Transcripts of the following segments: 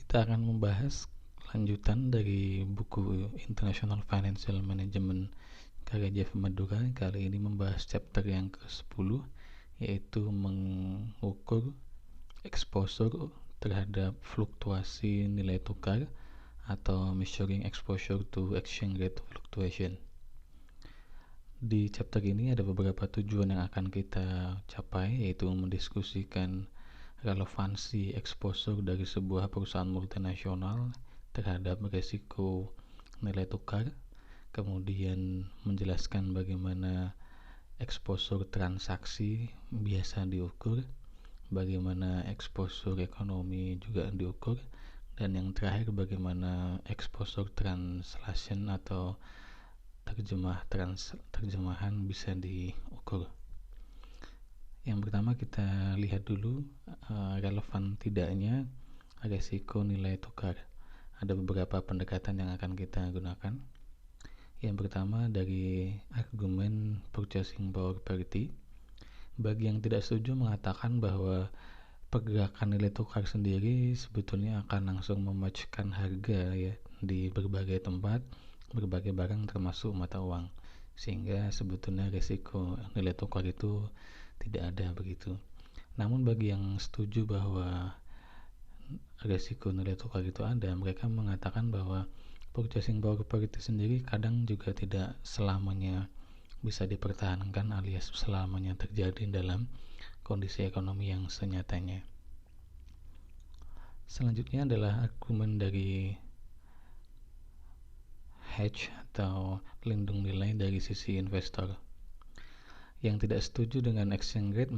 Kita akan membahas lanjutan dari buku International Financial Management karya Jeff Madura. Kali ini membahas chapter yang ke-10, yaitu mengukur exposure terhadap fluktuasi nilai tukar atau measuring exposure to exchange rate fluctuation. Di chapter ini ada beberapa tujuan yang akan kita capai, yaitu mendiskusikan relevansi exposure dari sebuah perusahaan multinasional terhadap risiko nilai tukar, kemudian menjelaskan bagaimana exposure transaksi biasa diukur, bagaimana exposure ekonomi juga diukur, dan yang terakhir bagaimana exposure translation atau terjemahan bisa diukur. Yang pertama kita lihat dulu relevan tidaknya risiko nilai tukar. Ada beberapa pendekatan yang akan kita gunakan. Yang pertama dari argumen purchasing power parity. Bagi yang tidak setuju mengatakan bahwa pergerakan nilai tukar sendiri sebetulnya akan langsung mematchkan harga ya di berbagai tempat, berbagai barang termasuk mata uang. Sehingga sebetulnya risiko nilai tukar itu tidak ada begitu. Namun bagi yang setuju bahwa risiko nilai tukar itu ada, mereka mengatakan bahwa purchasing power parity sendiri kadang juga tidak selamanya bisa dipertahankan alias selamanya terjadi dalam kondisi ekonomi yang senyatanya. Selanjutnya adalah argumen dari hedge atau lindung nilai dari sisi investor. Yang tidak setuju dengan exchange rate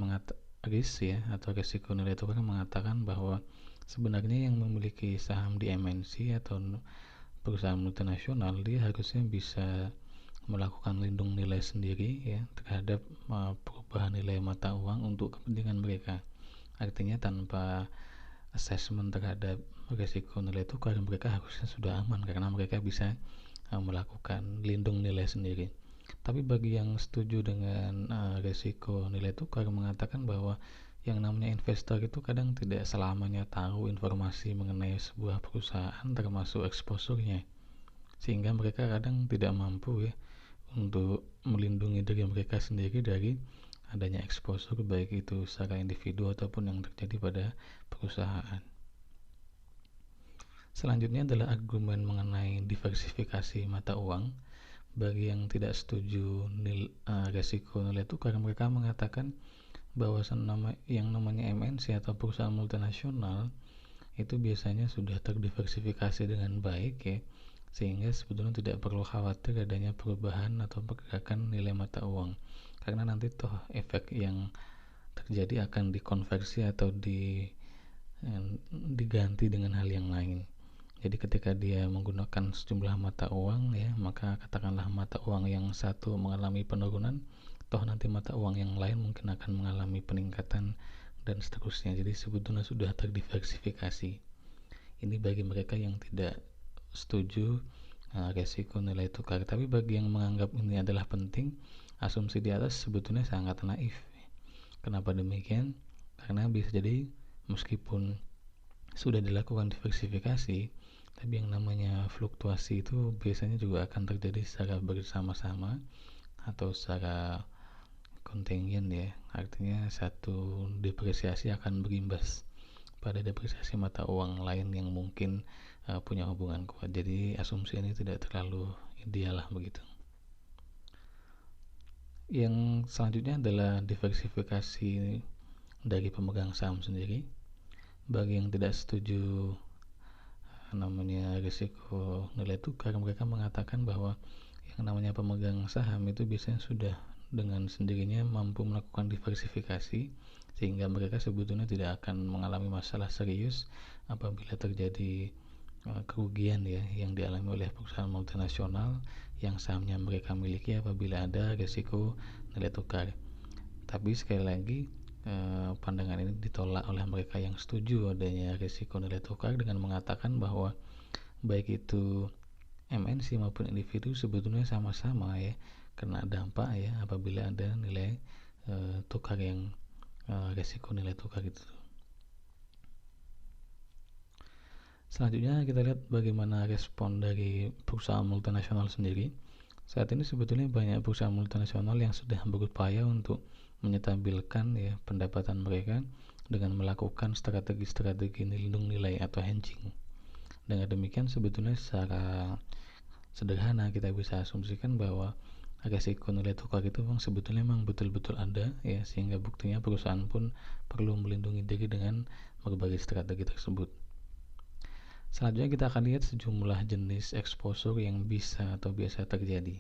risk ya atau risiko nilai tukar mengatakan bahwa sebenarnya yang memiliki saham di MNC atau perusahaan multinasional dia harusnya bisa melakukan lindung nilai sendiri ya terhadap perubahan nilai mata uang untuk kepentingan mereka. Artinya tanpa assessment terhadap risiko nilai tukar mereka harusnya sudah aman karena mereka bisa melakukan lindung nilai sendiri. Tapi bagi yang setuju dengan risiko nilai tukar mengatakan bahwa yang namanya investor itu kadang tidak selamanya tahu informasi mengenai sebuah perusahaan termasuk exposure-nya, sehingga mereka kadang tidak mampu ya untuk melindungi diri mereka sendiri dari adanya exposure baik itu secara individu ataupun yang terjadi pada perusahaan. Selanjutnya adalah argumen mengenai diversifikasi mata uang. Bagi yang tidak setuju risiko nilai tukar, mereka mengatakan bahwa yang namanya MNC atau perusahaan multinasional itu biasanya sudah terdiversifikasi dengan baik ya, sehingga sebetulnya tidak perlu khawatir adanya perubahan atau pergerakan nilai mata uang, karena nanti toh efek yang terjadi akan dikonversi atau diganti dengan hal yang lain. Jadi ketika dia menggunakan sejumlah mata uang ya, maka katakanlah mata uang yang satu mengalami penurunan, toh nanti mata uang yang lain mungkin akan mengalami peningkatan dan seterusnya. Jadi sebetulnya sudah terdiversifikasi. Ini bagi mereka yang tidak setuju resiko nilai tukar. Tapi bagi yang menganggap ini adalah penting, asumsi di atas sebetulnya sangat naif. Kenapa demikian? Karena bisa jadi meskipun sudah dilakukan diversifikasi, tapi yang namanya fluktuasi itu biasanya juga akan terjadi secara bersama-sama atau secara kontingen ya. Artinya satu depresiasi akan berimbas pada depresiasi mata uang lain yang mungkin punya hubungan kuat. Jadi asumsi ini tidak terlalu ideal lah begitu. Yang selanjutnya adalah diversifikasi dari pemegang saham sendiri. Bagi yang tidak setuju namanya risiko nilai tukar, mereka mengatakan bahwa yang namanya pemegang saham itu biasanya sudah dengan sendirinya mampu melakukan diversifikasi, sehingga mereka sebetulnya tidak akan mengalami masalah serius apabila terjadi kerugian ya yang dialami oleh perusahaan multinasional yang sahamnya mereka miliki apabila ada risiko nilai tukar. Tapi sekali lagi pandangan ini ditolak oleh mereka yang setuju adanya risiko nilai tukar dengan mengatakan bahwa baik itu MNC maupun individu sebetulnya sama-sama ya kena dampak ya apabila ada nilai tukar yang risiko nilai tukar itu. Selanjutnya kita lihat bagaimana respon dari perusahaan multinasional sendiri. Saat ini sebetulnya banyak perusahaan multinasional yang sudah berupaya untuk menyetabilkan ya pendapatan mereka dengan melakukan strategi-strategi lindung nilai atau hedging. Dengan demikian sebetulnya secara sederhana kita bisa asumsikan bahwa resiko nilai tukar itu sebetulnya memang betul-betul ada ya, sehingga buktinya perusahaan pun perlu melindungi diri dengan berbagai strategi tersebut. Selanjutnya kita akan lihat sejumlah jenis exposure yang bisa atau biasa terjadi.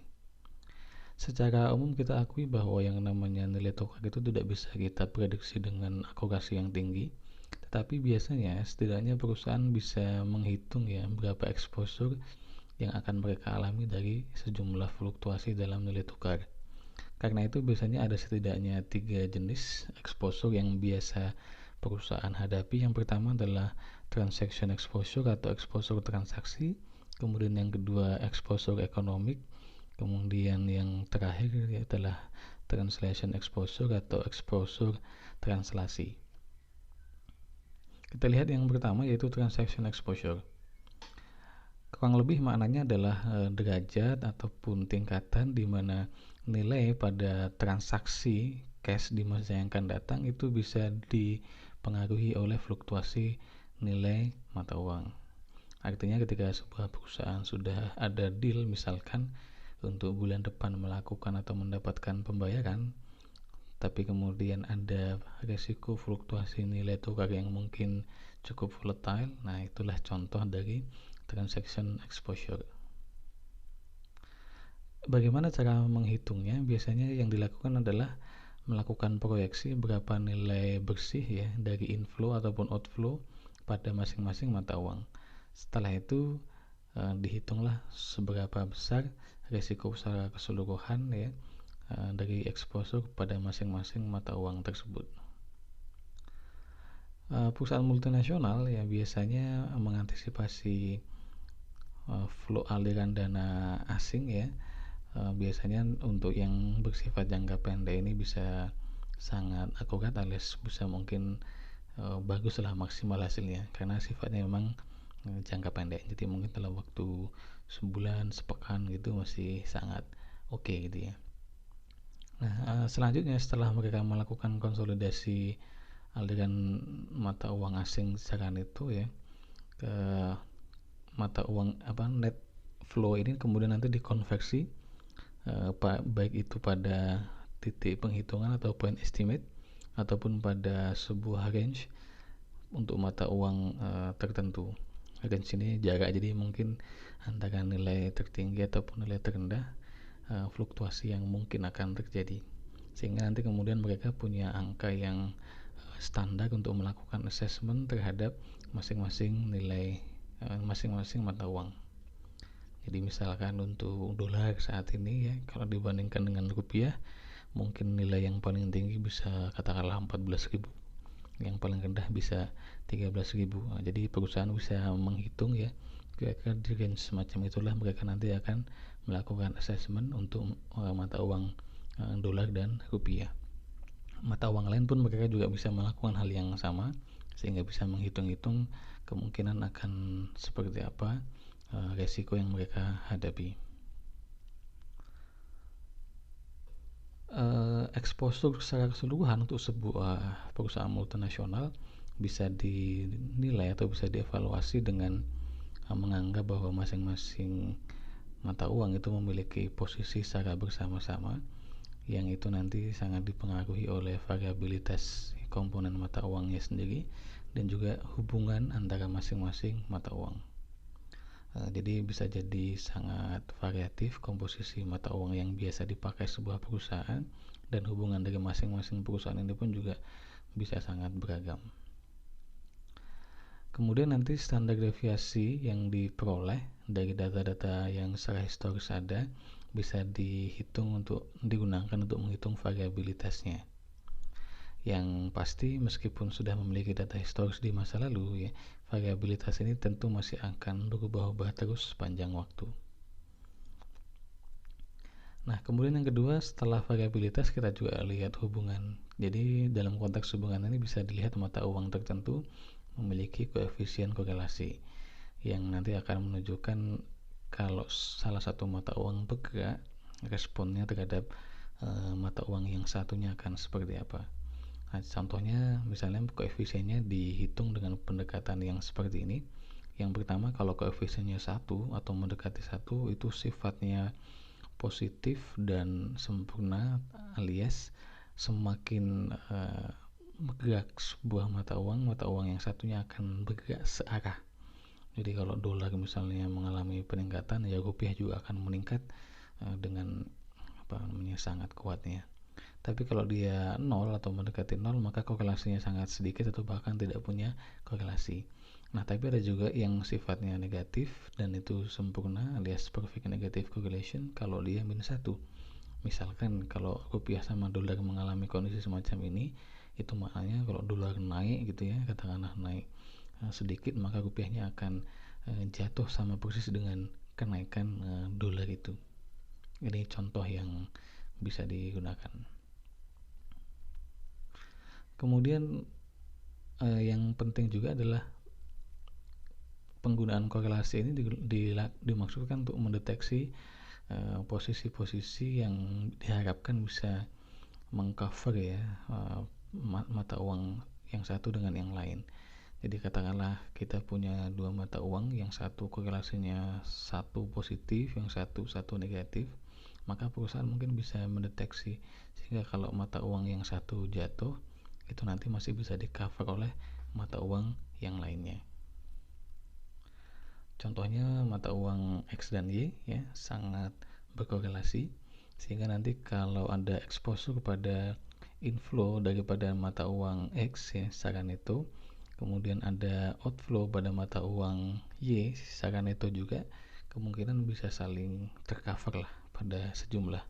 Secara umum kita akui bahwa yang namanya nilai tukar itu tidak bisa kita prediksi dengan akurasi yang tinggi, tetapi biasanya setidaknya perusahaan bisa menghitung ya berapa exposure yang akan mereka alami dari sejumlah fluktuasi dalam nilai tukar. Karena itu biasanya ada setidaknya 3 jenis exposure yang biasa perusahaan hadapi. Yang pertama adalah transaction exposure atau exposure transaksi, kemudian yang kedua exposure ekonomik, kemudian yang terakhir adalah translation exposure atau exposure translasi. Kita lihat yang pertama yaitu transaction exposure. Kurang lebih maknanya adalah derajat ataupun tingkatan di mana nilai pada transaksi cash di masa yang akan datang itu bisa dipengaruhi oleh fluktuasi nilai mata uang. Artinya ketika sebuah perusahaan sudah ada deal misalkan untuk bulan depan melakukan atau mendapatkan pembayaran, tapi kemudian ada resiko fluktuasi nilai tukar yang mungkin cukup volatile, nah itulah contoh dari transaction exposure. Bagaimana cara menghitungnya? Biasanya yang dilakukan adalah melakukan proyeksi berapa nilai bersih ya dari inflow ataupun outflow pada masing-masing mata uang. Setelah itu dihitunglah seberapa besar risiko secara keseluruhan ya dari exposure pada masing-masing mata uang tersebut. Perusahaan multinasional ya biasanya mengantisipasi flow aliran dana asing ya. Biasanya untuk yang bersifat jangka pendek ini bisa sangat akurat alias bisa mungkin baguslah maksimal hasilnya karena sifatnya memang jangka pendek, jadi mungkin dalam waktu sebulan, sepekan gitu masih sangat oke gitu ya. Nah, selanjutnya setelah mereka melakukan konsolidasi aliran mata uang asing secara neto ya ke mata uang net flow ini kemudian nanti dikonversi baik itu pada titik penghitungan atau point estimate ataupun pada sebuah range untuk mata uang tertentu. Range ini jarak, jadi mungkin antara nilai tertinggi ataupun nilai terendah fluktuasi yang mungkin akan terjadi, sehingga nanti kemudian mereka punya angka yang standar untuk melakukan assessment terhadap masing-masing nilai masing-masing mata uang. Jadi misalkan untuk dolar saat ini ya, kalau dibandingkan dengan rupiah, mungkin nilai yang paling tinggi bisa katakanlah 14.000, yang paling rendah bisa 13.000. Nah, jadi perusahaan bisa menghitung ya, kira-kira di range semacam itulah mereka nanti akan melakukan assessment untuk mata uang dolar dan rupiah. Mata uang lain pun mereka juga bisa melakukan hal yang sama, sehingga bisa menghitung-hitung kemungkinan akan seperti apa resiko yang mereka hadapi. Exposure secara keseluruhan untuk sebuah perusahaan multinasional bisa dinilai atau bisa dievaluasi dengan menganggap bahwa masing-masing mata uang itu memiliki posisi secara bersama-sama, yang itu nanti sangat dipengaruhi oleh variabilitas komponen mata uangnya sendiri dan juga hubungan antara masing-masing mata uang. Jadi bisa jadi sangat variatif komposisi mata uang yang biasa dipakai sebuah perusahaan, dan hubungan dari masing-masing perusahaan ini pun juga bisa sangat beragam. Kemudian nanti standar deviasi yang diperoleh dari data-data yang secara historis ada bisa dihitung untuk digunakan untuk menghitung variabilitasnya. Yang pasti meskipun sudah memiliki data historis di masa lalu ya, variabilitas ini tentu masih akan berubah-ubah terus sepanjang waktu. Nah, kemudian yang kedua, setelah variabilitas kita juga lihat hubungan. Jadi dalam konteks hubungan ini bisa dilihat mata uang tertentu memiliki koefisien korelasi. yang nanti akan menunjukkan kalau salah satu mata uang bergerak, responnya terhadap mata uang yang satunya akan seperti apa. Nah, contohnya misalnya koefisiennya dihitung dengan pendekatan yang seperti ini. Yang pertama, kalau koefisiennya 1 atau mendekati 1 itu sifatnya positif dan sempurna, alias semakin bergerak sebuah mata uang yang satunya akan bergerak searah. Jadi kalau dolar misalnya mengalami peningkatan, ya rupiah juga akan meningkat dengan sangat kuatnya. Tapi kalau dia 0 atau mendekati 0, maka korelasinya sangat sedikit atau bahkan tidak punya korelasi. Nah, tapi ada juga yang sifatnya negatif dan itu sempurna, alias perfect negative correlation kalau dia minus 1. Misalkan kalau rupiah sama dolar mengalami kondisi semacam ini, itu maknanya kalau dolar naik gitu ya, katakanlah naik sedikit, maka rupiahnya akan jatuh sama persis dengan kenaikan dolar itu. Ini contoh yang bisa digunakan. Kemudian yang penting juga adalah penggunaan korelasi ini dimaksudkan untuk mendeteksi posisi-posisi yang diharapkan bisa mengcover ya mata uang yang satu dengan yang lain. Jadi katakanlah kita punya dua mata uang, yang satu korelasinya satu positif, yang satu negatif, maka perusahaan mungkin bisa mendeteksi sehingga kalau mata uang yang satu jatuh, itu nanti masih bisa di cover oleh mata uang yang lainnya. Contohnya mata uang X dan Y ya sangat berkorelasi, sehingga nanti kalau ada exposure pada inflow daripada mata uang X ya secara neto, kemudian ada outflow pada mata uang Y secara neto juga, kemungkinan bisa saling tercover lah pada sejumlah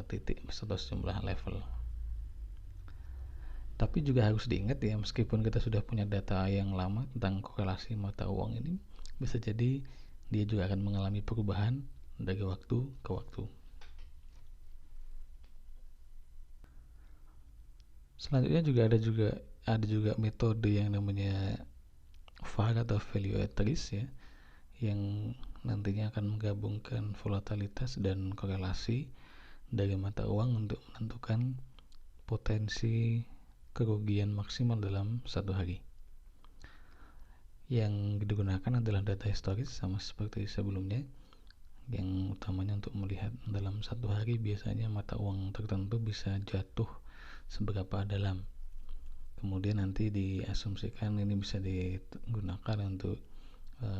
titik atau sejumlah level. Tapi juga harus diingat ya, meskipun kita sudah punya data yang lama tentang korelasi mata uang ini, bisa jadi dia juga akan mengalami perubahan dari waktu ke waktu. Selanjutnya ada juga metode yang namanya VAR atau value at risk ya, yang nantinya akan menggabungkan volatilitas dan korelasi dari mata uang untuk menentukan potensi kerugian maksimal dalam satu hari. Yang digunakan adalah data historis sama seperti sebelumnya, yang utamanya untuk melihat dalam satu hari biasanya mata uang tertentu bisa jatuh seberapa dalam. Kemudian nanti diasumsikan ini bisa digunakan untuk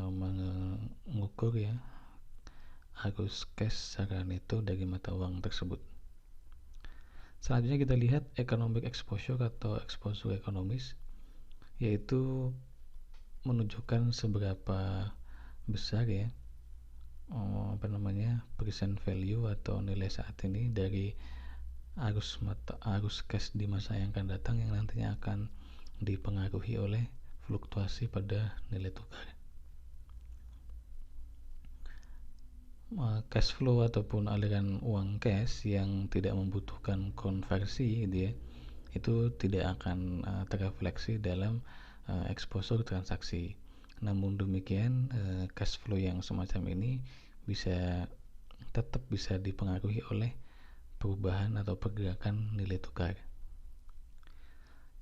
mengukur ya arus cash secara neto dari mata uang tersebut. Selanjutnya kita lihat economic exposure atau exposure ekonomis, yaitu menunjukkan seberapa besar ya present value atau nilai saat ini dari arus cash di masa yang akan datang, yang nantinya akan dipengaruhi oleh fluktuasi pada nilai tukar. Cash flow ataupun aliran uang cash yang tidak membutuhkan konversi gitu ya, itu tidak akan terrefleksi dalam exposure transaksi. Namun demikian cash flow yang semacam ini tetap bisa dipengaruhi oleh perubahan atau pergerakan nilai tukar.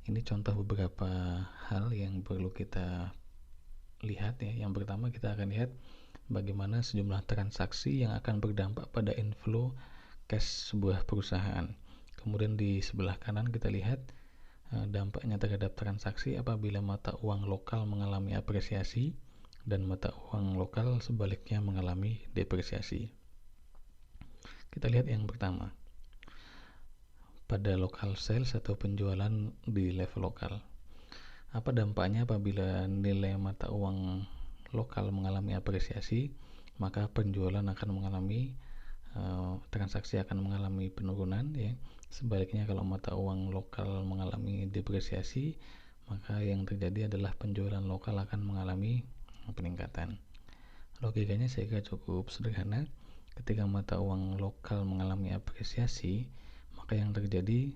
Ini contoh beberapa hal yang perlu kita lihat ya. Yang pertama kita akan lihat bagaimana sejumlah transaksi yang akan berdampak pada inflow cash sebuah perusahaan. Kemudian di sebelah kanan kita lihat dampaknya terhadap transaksi apabila mata uang lokal mengalami apresiasi dan mata uang lokal sebaliknya mengalami depresiasi. Kita lihat yang pertama, pada local sales atau penjualan di level lokal. Apa dampaknya apabila nilai mata uang lokal mengalami apresiasi, maka penjualan akan mengalami transaksi akan mengalami penurunan ya. Sebaliknya kalau mata uang lokal mengalami depresiasi, maka yang terjadi adalah penjualan lokal akan mengalami peningkatan. Logikanya saya kira cukup sederhana. Ketika mata uang lokal mengalami apresiasi, maka yang terjadi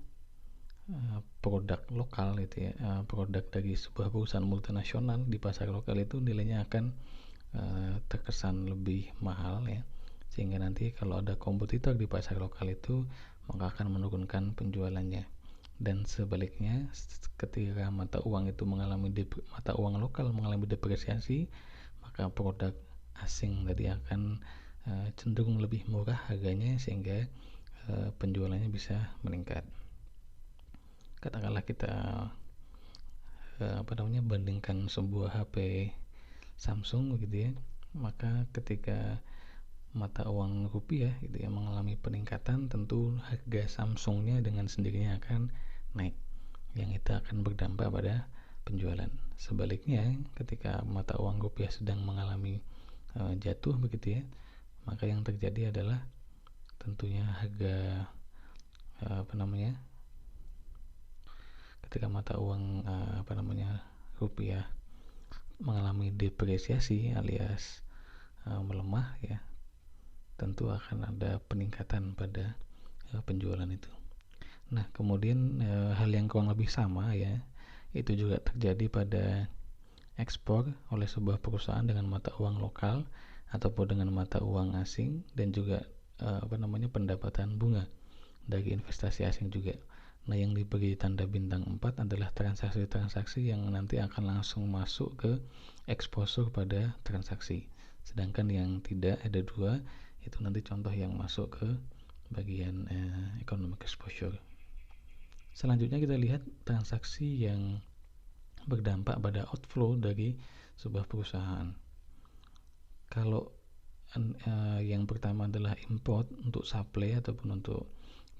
produk lokal itu ya, produk dari sebuah perusahaan multinasional di pasar lokal itu nilainya akan terkesan lebih mahal ya, sehingga nanti kalau ada kompetitor di pasar lokal itu maka akan menurunkan penjualannya. Dan sebaliknya, ketika mata uang lokal mengalami depresiasi, maka produk asing tadi akan cenderung lebih murah harganya, sehingga penjualannya bisa meningkat. Katakanlah kita bandingkan sebuah HP Samsung gitu ya, maka ketika mata uang rupiah gitu ya mengalami peningkatan, tentu harga Samsungnya dengan sendirinya akan naik, yang itu akan berdampak pada penjualan. Sebaliknya, ketika mata uang rupiah sedang mengalami jatuh begitu ya, maka yang terjadi adalah tentunya harga ketika mata uang rupiah mengalami depresiasi alias melemah ya, tentu akan ada peningkatan pada penjualan itu. Nah, kemudian hal yang kurang lebih sama ya, itu juga terjadi pada ekspor oleh sebuah perusahaan dengan mata uang lokal ataupun dengan mata uang asing, dan juga pendapatan bunga dari investasi asing juga. Nah, yang diberi tanda bintang 4 adalah transaksi-transaksi yang nanti akan langsung masuk ke exposure pada transaksi. Sedangkan yang tidak ada 2, itu nanti contoh yang masuk ke bagian economic exposure. Selanjutnya kita lihat transaksi yang berdampak pada outflow dari sebuah perusahaan. Kalau yang pertama adalah import untuk supply ataupun untuk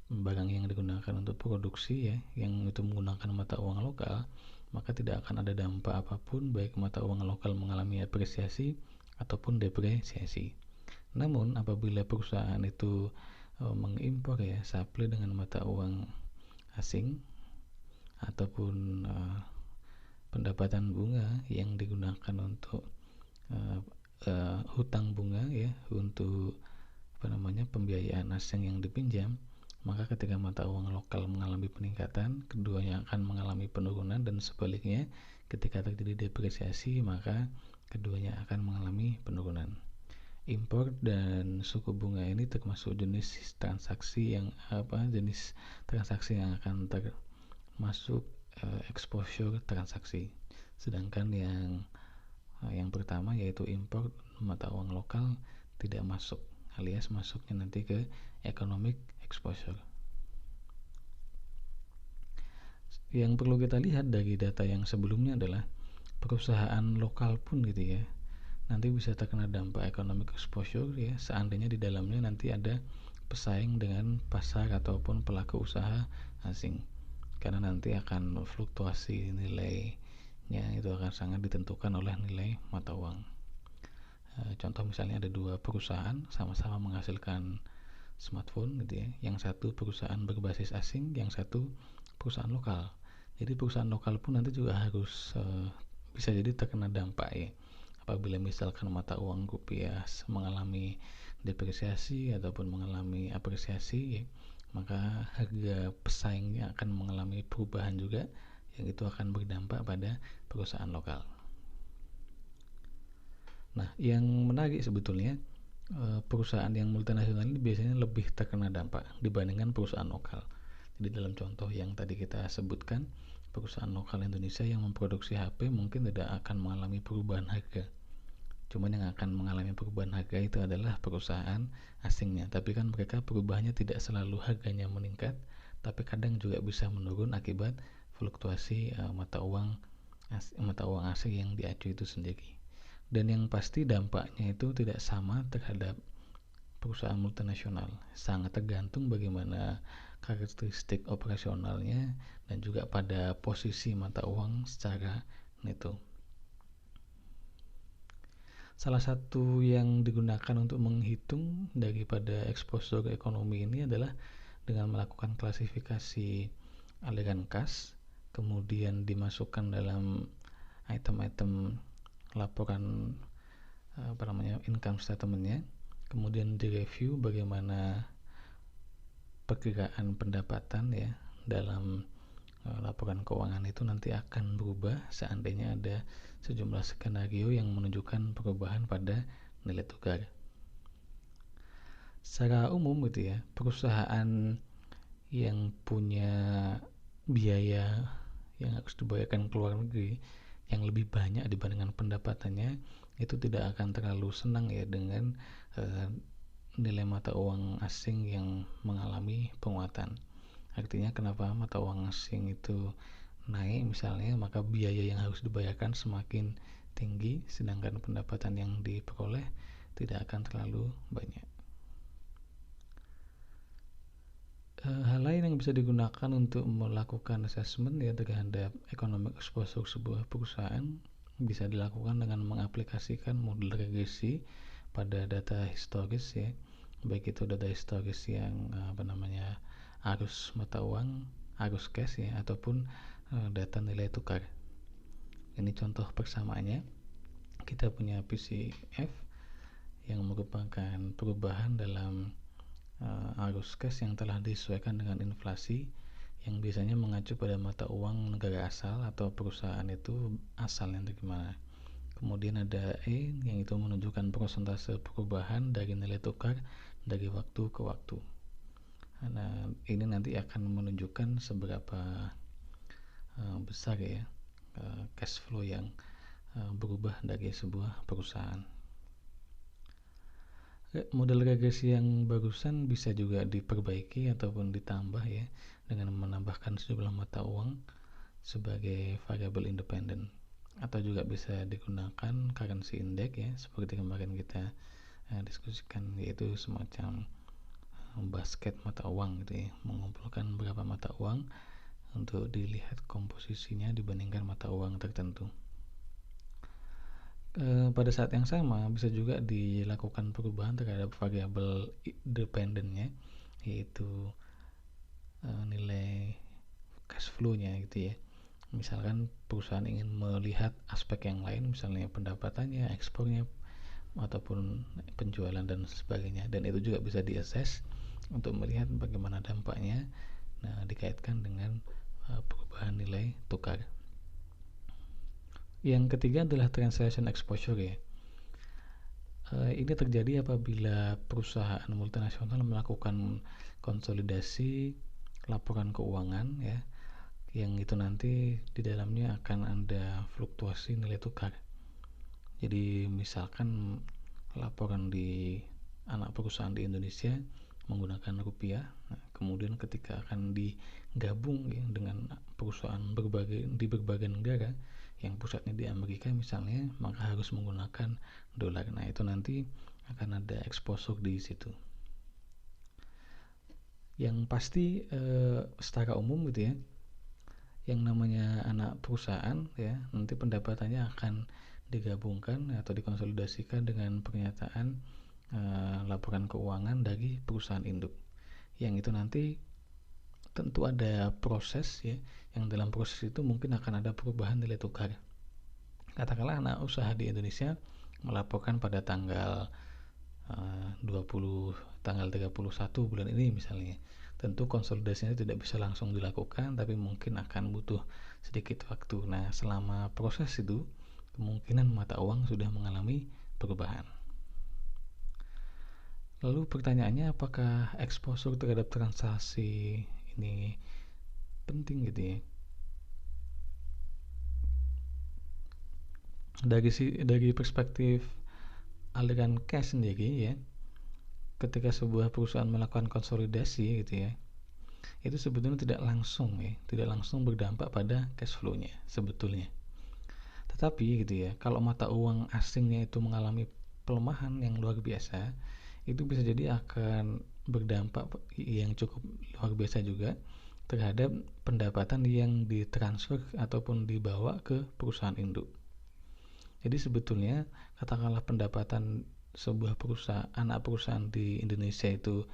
barang yang digunakan untuk produksi ya, yang itu menggunakan mata uang lokal, maka tidak akan ada dampak apapun baik mata uang lokal mengalami apresiasi ataupun depresiasi. Namun apabila perusahaan itu mengimpor ya supply dengan mata uang asing ataupun pendapatan bunga yang digunakan untuk hutang bunga ya, untuk pembiayaan asing yang dipinjam, maka ketika mata uang lokal mengalami peningkatan, keduanya akan mengalami penurunan, dan sebaliknya ketika terjadi depresiasi maka keduanya akan mengalami penurunan. Impor dan suku bunga ini termasuk jenis transaksi yang akan termasuk exposure transaksi. Sedangkan yang pertama yaitu impor mata uang lokal tidak masuk, alias masuknya nanti ke economic exposure. Yang perlu kita lihat dari data yang sebelumnya adalah perusahaan lokal pun gitu ya, nanti bisa terkena dampak economic exposure ya, seandainya di dalamnya nanti ada pesaing dengan pasar ataupun pelaku usaha asing, karena nanti akan fluktuasi nilainya, itu akan sangat ditentukan oleh nilai mata uang. Contoh misalnya ada 2 perusahaan sama-sama menghasilkan smartphone gitu ya, yang satu perusahaan berbasis asing, yang satu perusahaan lokal. Jadi perusahaan lokal pun nanti juga harus bisa jadi terkena dampak ya, apabila misalkan mata uang rupiah mengalami depresiasi ataupun mengalami apresiasi ya, maka harga pesaingnya akan mengalami perubahan juga, yang itu akan berdampak pada perusahaan lokal. Nah, yang menarik sebetulnya perusahaan yang multinasional ini biasanya lebih terkena dampak dibandingkan perusahaan lokal. Jadi dalam contoh yang tadi kita sebutkan, perusahaan lokal Indonesia yang memproduksi HP mungkin tidak akan mengalami perubahan harga. Cuman yang akan mengalami perubahan harga itu adalah perusahaan asingnya. Tapi kan mereka perubahannya tidak selalu harganya meningkat, tapi kadang juga bisa menurun akibat fluktuasi mata uang asing yang diacu itu sendiri. Dan yang pasti dampaknya itu tidak sama terhadap perusahaan multinasional, sangat tergantung bagaimana karakteristik operasionalnya dan juga pada posisi mata uang secara neto. Salah satu yang digunakan untuk menghitung daripada exposure ekonomi ini adalah dengan melakukan klasifikasi aliran kas, kemudian dimasukkan dalam item-item laporan income statementnya, kemudian direview bagaimana perkiraan pendapatan ya dalam laporan keuangan itu nanti akan berubah seandainya ada sejumlah skenario yang menunjukkan perubahan pada nilai tukar. Secara umum gitu ya, perusahaan yang punya biaya yang harus dibayarkan ke luar negeri yang lebih banyak dibandingkan pendapatannya, itu tidak akan terlalu senang ya dengan nilai mata uang asing yang mengalami penguatan. Artinya kenapa mata uang asing itu naik misalnya, maka biaya yang harus dibayarkan semakin tinggi, sedangkan pendapatan yang diperoleh tidak akan terlalu banyak. Hal lain yang bisa digunakan untuk melakukan assessment ya terhadap economic exposure sebuah perusahaan bisa dilakukan dengan mengaplikasikan model regresi pada data historis ya, baik itu data historis yang arus mata uang, arus cash ya, ataupun data nilai tukar. Ini contoh persamaannya. Kita punya PCF yang merupakan perubahan dalam arus cash yang telah disesuaikan dengan inflasi yang biasanya mengacu pada mata uang negara asal atau perusahaan itu asalnya dari mana. Kemudian ada E yang itu menunjukkan persentase perubahan dari nilai tukar dari waktu ke waktu. Nah, ini nanti akan menunjukkan seberapa besar ya cash flow yang berubah dari sebuah perusahaan. Model regresi yang barusan bisa juga diperbaiki ataupun ditambah ya dengan menambahkan sejumlah mata uang sebagai variabel independen, atau juga bisa digunakan currency index ya, seperti kemarin kita diskusikan, yaitu semacam basket mata uang gitu ya, mengumpulkan beberapa mata uang untuk dilihat komposisinya dibandingkan mata uang tertentu. Pada saat yang sama bisa juga dilakukan perubahan terhadap variabel dependennya, yaitu nilai cash flow-nya gitu ya. Misalkan perusahaan ingin melihat aspek yang lain, misalnya pendapatannya, ekspornya, ataupun penjualan dan sebagainya, dan itu juga bisa diakses untuk melihat bagaimana dampaknya dikaitkan dengan perubahan nilai tukar. Yang ketiga adalah translation exposure ya. Ini terjadi apabila perusahaan multinasional melakukan konsolidasi laporan keuangan ya, yang itu nanti di dalamnya akan ada fluktuasi nilai tukar. Jadi misalkan laporan di anak perusahaan di Indonesia menggunakan rupiah, kemudian ketika akan digabung ya dengan perusahaan di berbagai negara yang pusatnya di Amerika misalnya, maka harus menggunakan dolar. Nah, itu nanti akan ada exposure di situ. Yang pasti secara umum gitu ya, yang namanya anak perusahaan ya, nanti pendapatannya akan digabungkan atau dikonsolidasikan dengan pernyataan laporan keuangan dari perusahaan induk. Yang itu nanti tentu ada proses ya, yang dalam proses itu mungkin akan ada perubahan nilai tukar. Katakanlah anak usaha di Indonesia melaporkan pada tanggal 31 bulan ini misalnya. Tentu konsolidasinya tidak bisa langsung dilakukan, tapi mungkin akan butuh sedikit waktu. Nah, selama proses itu kemungkinan mata uang sudah mengalami perubahan. Lalu pertanyaannya, apakah exposure terhadap transaksi ini penting gitu ya? Dari perspektif aliran cash sendiri ya, ketika sebuah perusahaan melakukan konsolidasi gitu ya, itu sebetulnya tidak langsung berdampak pada cash flow-nya sebetulnya. Tetapi gitu ya, kalau mata uang asingnya itu mengalami pelemahan yang luar biasa, itu bisa jadi akan berdampak yang cukup luar biasa juga terhadap pendapatan yang ditransfer ataupun dibawa ke perusahaan induk. Jadi sebetulnya katakanlah pendapatan sebuah anak perusahaan di Indonesia itu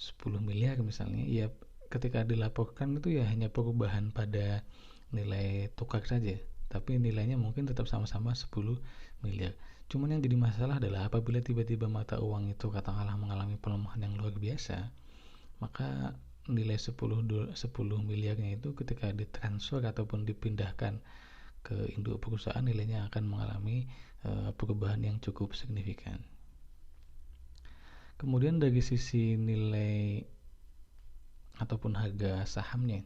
10 miliar misalnya, ya ketika dilaporkan itu ya hanya perubahan pada nilai tukar saja, tapi nilainya mungkin tetap sama-sama 10 miliar. Cuman yang jadi masalah adalah apabila tiba-tiba mata uang itu katakanlah mengalami pelemahan yang luar biasa, maka nilai 10 miliarnya itu ketika ditransfer ataupun dipindahkan ke induk perusahaan, nilainya akan mengalami perubahan yang cukup signifikan. Kemudian dari sisi nilai ataupun harga sahamnya,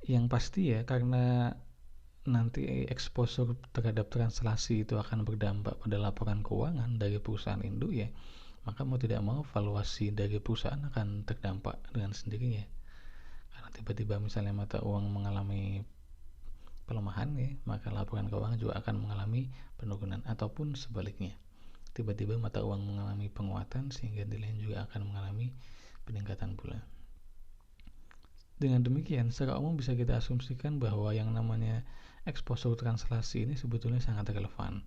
yang pasti ya, karena nanti exposure terhadap translasi itu akan berdampak pada laporan keuangan dari perusahaan induk ya, maka mau tidak mau valuasi dari perusahaan akan terdampak dengan sendirinya. Karena tiba-tiba misalnya mata uang mengalami pelemahan ya, maka laporan keuangan juga akan mengalami penurunan, ataupun sebaliknya, tiba-tiba mata uang mengalami penguatan sehingga nilainya juga akan mengalami peningkatan pula. Dengan demikian, secara umum bisa kita asumsikan bahwa yang namanya exposure translasi ini sebetulnya sangat relevan.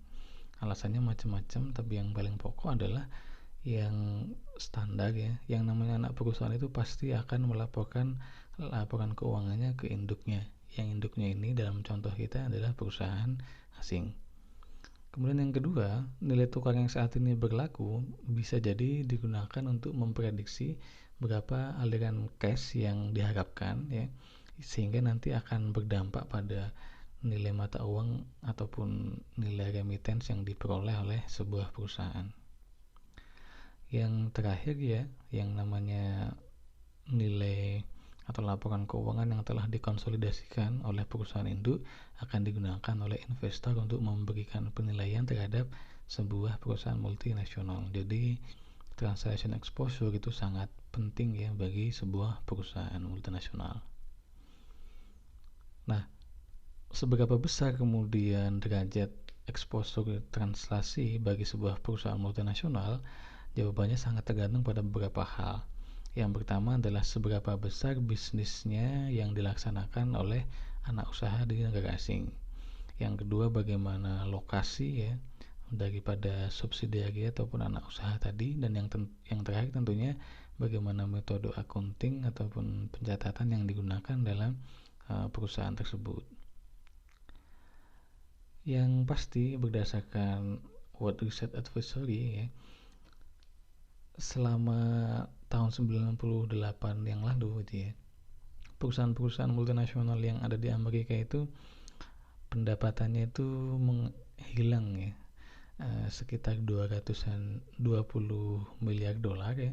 Alasannya macam-macam, tapi yang paling pokok adalah yang standar ya, yang namanya anak perusahaan itu pasti akan melaporkan laporan keuangannya ke induknya. Yang induknya ini dalam contoh kita adalah perusahaan asing. Kemudian yang kedua, nilai tukar yang saat ini berlaku bisa jadi digunakan untuk memprediksi berapa aliran cash yang diharapkan ya, sehingga nanti akan berdampak pada nilai mata uang ataupun nilai remittance yang diperoleh oleh sebuah perusahaan. Yang terakhir ya, yang namanya nilai atau laporan keuangan yang telah dikonsolidasikan oleh perusahaan induk akan digunakan oleh investor untuk memberikan penilaian terhadap sebuah perusahaan multinasional. Jadi transaction exposure itu sangat penting ya bagi sebuah perusahaan multinasional. Nah, seberapa besar kemudian derajat exposure translasi bagi sebuah perusahaan multinasional? Jawabannya sangat tergantung pada beberapa hal. Yang pertama adalah seberapa besar bisnisnya yang dilaksanakan oleh anak usaha di negara asing. Yang kedua, bagaimana lokasi ya daripada subsidiari ataupun anak usaha tadi. Dan yang terakhir tentunya bagaimana metode accounting ataupun pencatatan yang digunakan dalam perusahaan tersebut. Yang pasti berdasarkan World Research Advisory ya, selama tahun 98 yang lalu gitu ya, perusahaan-perusahaan multinasional yang ada di Amerika itu pendapatannya itu menghilang ya, sekitar 220 miliar dolar ya,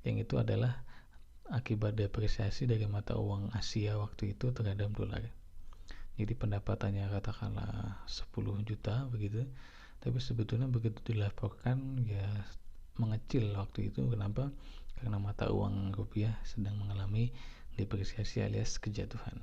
yang itu adalah akibat depresiasi dari mata uang Asia waktu itu terhadap dolar. Jadi pendapatannya katakanlah 10 juta begitu, tapi sebetulnya begitu dilaporkan ya mengecil waktu itu. Kenapa? Karena mata uang rupiah sedang mengalami depresiasi alias kejatuhan.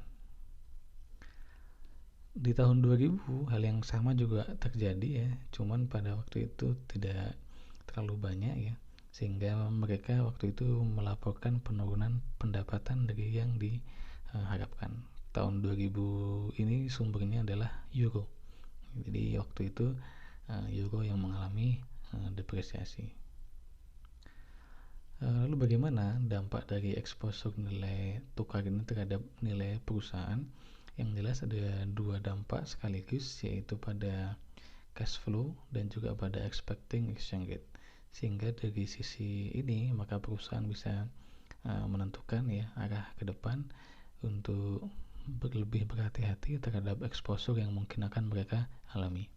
Di tahun 2000 hal yang sama juga terjadi ya, cuman pada waktu itu tidak terlalu banyak ya, sehingga mereka waktu itu melaporkan penurunan pendapatan dari yang diharapkan. Tahun 2000 ini sumbernya adalah euro. Jadi waktu itu euro yang mengalami depresiasi. Lalu bagaimana dampak dari exposure nilai tukar ini terhadap nilai perusahaan? Yang jelas ada dua dampak sekaligus, yaitu pada cash flow dan juga pada expecting exchange rate. Sehingga dari sisi ini maka perusahaan bisa menentukan ya arah ke depan untuk lebih berhati-hati terhadap exposure yang mungkin akan mereka alami.